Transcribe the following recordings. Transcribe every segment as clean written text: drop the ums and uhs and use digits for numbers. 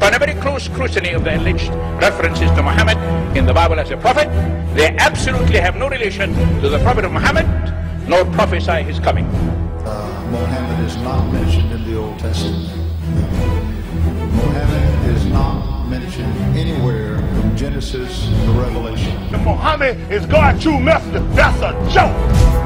upon a very close scrutiny of the alleged references to Muhammad in the Bible as a prophet, they absolutely have no relation to the Prophet of Muhammad, nor prophesy his coming. Muhammad is not mentioned in the Old Testament. Muhammad is not mentioned anywhere from Genesis to Revelation. Muhammad is God's true messenger. That's a joke.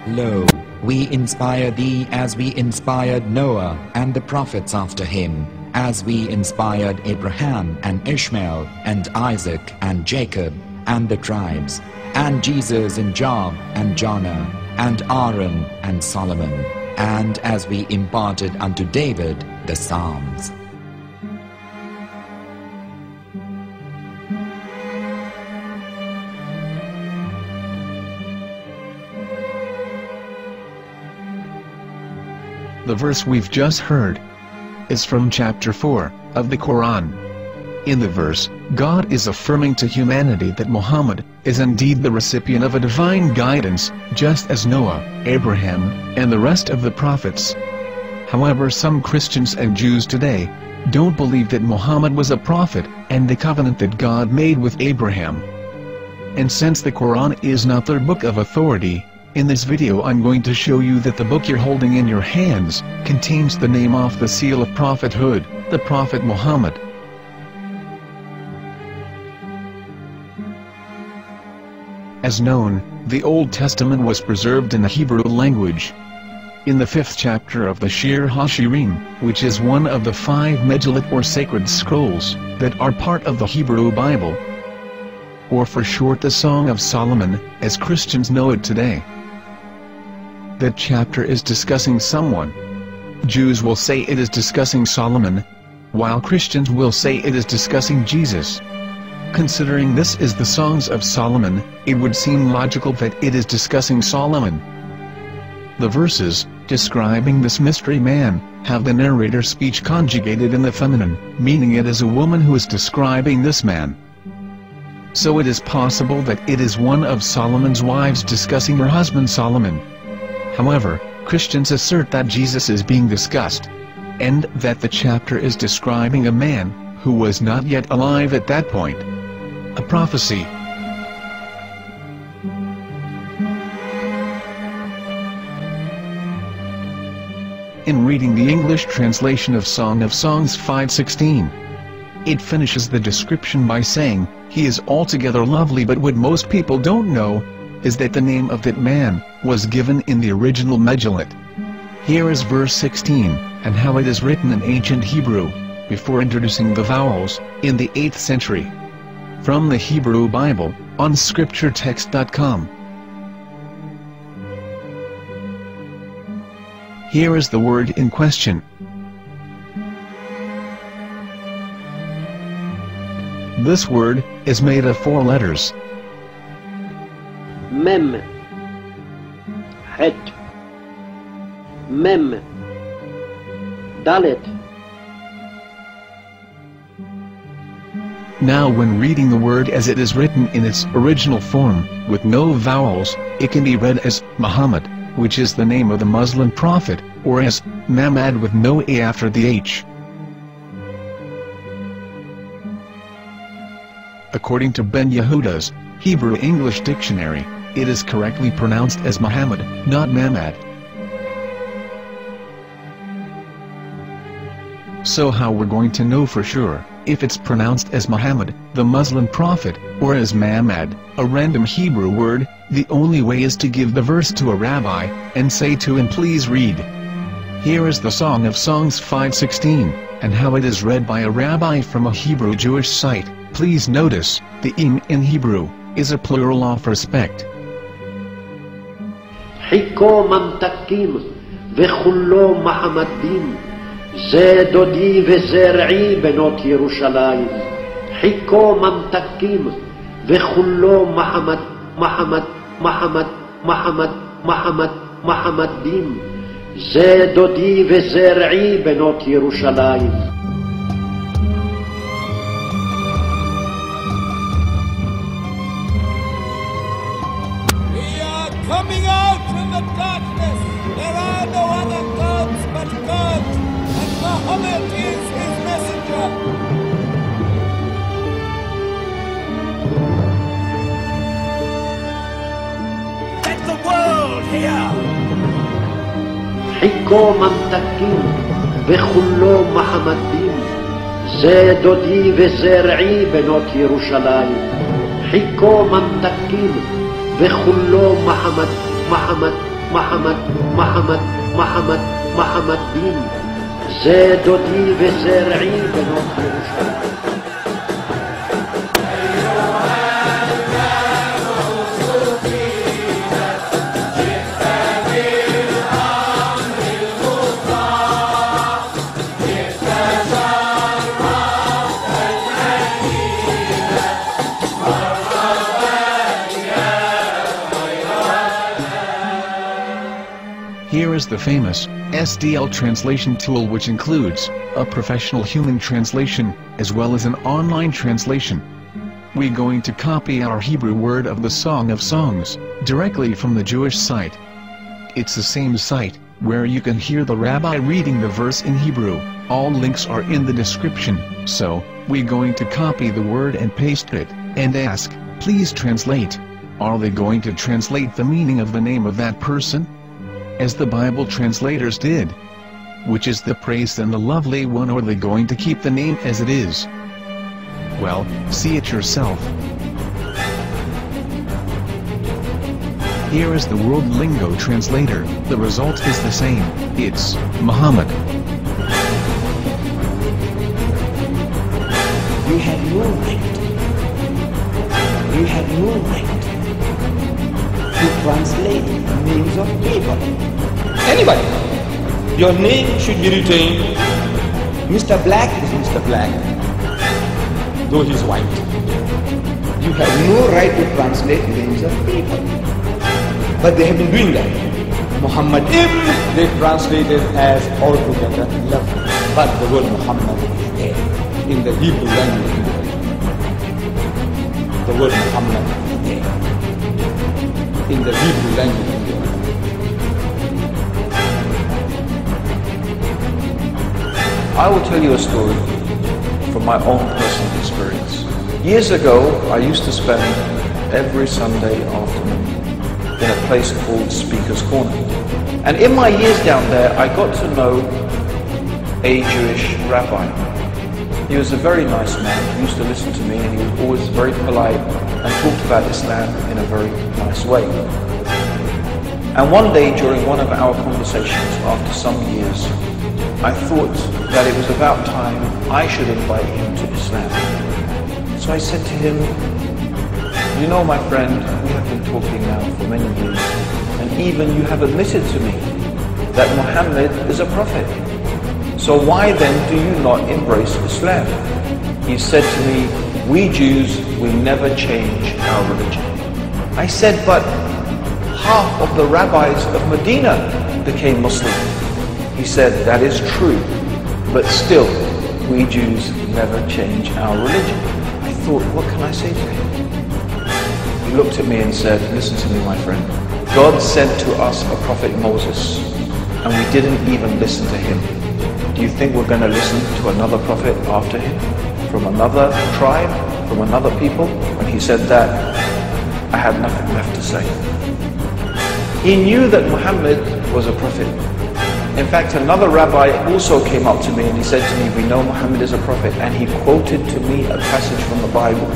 Lo, we inspire thee as we inspired Noah and the prophets after him, as we inspired Abraham and Ishmael and Isaac and Jacob and the tribes, and Jesus and Job and Jonah and Aaron and Solomon, and as we imparted unto David the Psalms. The verse we've just heard is from chapter 4 of the Quran. In the verse, God is affirming to humanity that Muhammad is indeed the recipient of a divine guidance, just as Noah, Abraham, and the rest of the prophets. However, some Christians and Jews today don't believe that Muhammad was a prophet and the covenant that God made with Abraham. And since the Quran is not their book of authority, in this video I'm going to show you that the book you're holding in your hands contains the name off the seal of prophethood, the Prophet Muhammad. As known, the Old Testament was preserved in the Hebrew language. In the 5th chapter of the Shir HaShirim, which is one of the 5 Megillat or sacred scrolls that are part of the Hebrew Bible, or for short the Song of Solomon, as Christians know it today. That chapter is discussing someone. Jews will say it is discussing Solomon, while Christians will say it is discussing Jesus. Considering this is the Songs of Solomon, it would seem logical that it is discussing Solomon. The verses, describing this mystery man, have the narrator's speech conjugated in the feminine, meaning it is a woman who is describing this man. So it is possible that it is one of Solomon's wives discussing her husband Solomon. However, Christians assert that Jesus is being discussed, and that the chapter is describing a man who was not yet alive at that point. A prophecy. In reading the English translation of Song of Songs 5:16, it finishes the description by saying, "He is altogether lovely," but what most people don't know is that the name of that man was given in the original Megillat. Here is verse 16, and how it is written in ancient Hebrew, before introducing the vowels, in the 8th century. From the Hebrew Bible, on scripturetext.com. Here is the word in question. This word is made of 4 letters. Mem, Het, Mem, Dalet. Now when reading the word as it is written in its original form, with no vowels, it can be read as Muhammad, which is the name of the Muslim prophet, or as Mamad with no A after the H. According to Ben Yehuda's Hebrew English Dictionary, it is correctly pronounced as Muhammad, not Mamad. So how we're going to know for sure if it's pronounced as Muhammad, the Muslim prophet, or as Mamad, a random Hebrew word? The only way is to give the verse to a rabbi and say to him, "Please read." Here is the Song of Songs 5:16, and how it is read by a rabbi from a Hebrew Jewish site. Please notice, the im in Hebrew is a plural of respect. Hiko mamtakim vechullo Mahamadim ze dodi vezer'i benot Yerushalayim. Hiko mamtakim וכולו מחמד, מחמד, מחמד, מחמד, מחמד, מחמדים. זה דודי וזה רעי בנות ירושלים. Coming out from the darkness, there are no other gods but God, and Muhammad is his messenger. Let the world hear. חיכו ממתקים וכולו מחמדים, זה דודי וזה רעי בנות ירושלים. חיכו ממתקים וכולו מחמד, מחמד, מחמד, מחמד, מחמד, מחמדים, זה דודי וזה רעי בנות ירושלים. Here is the famous SDL translation tool, which includes a professional human translation, as well as an online translation. We're going to copy our Hebrew word of the Song of Songs, directly from the Jewish site. It's the same site, where you can hear the rabbi reading the verse in Hebrew. All links are in the description, so, we're going to copy the word and paste it, and ask, please translate. Are they going to translate the meaning of the name of that person? As the Bible translators did. Which is the praised and the lovely one, or are they going to keep the name as it is? Well, see it yourself. Here is the World Lingo translator. The result is the same. It's Muhammad. You have no right. You have no right to translate names of people. Anybody. Your name should be retained. Mr. Black is Mr. Black, though he's white. You have no right to translate names of people. But they have been doing that. Muhammad ibn, they translated as altogether lovely. But the word Muhammad is there in the Hebrew language. The word Muhammad is there in the Hebrew language. I will tell you a story from my own personal experience. Years ago, I used to spend every Sunday afternoon in a place called Speaker's Corner. And in my years down there, I got to know a Jewish rabbi. He was a very nice man. He used to listen to me, and he was always very polite and talked about Islam in a very nice way. And one day during one of our conversations after some years, I thought that it was about time I should invite him to Islam. So I said to him, you know, my friend, we have been talking now for many years, and even you have admitted to me that Muhammad is a prophet. So why then do you not embrace Islam? He said to me, we Jews will never change our religion. I said, but half of the rabbis of Medina became Muslim. He said, that is true, but still, we Jews never change our religion. I thought, what can I say to him? He looked at me and said, listen to me, my friend. God sent to us a prophet Moses, and we didn't even listen to him. Do you think we're going to listen to another prophet after him? From another tribe? From another people? When he said that, I had nothing left to say. He knew that Muhammad was a prophet. In fact, another rabbi also came up to me and he said to me, we know Muhammad is a prophet, and he quoted to me a passage from the Bible.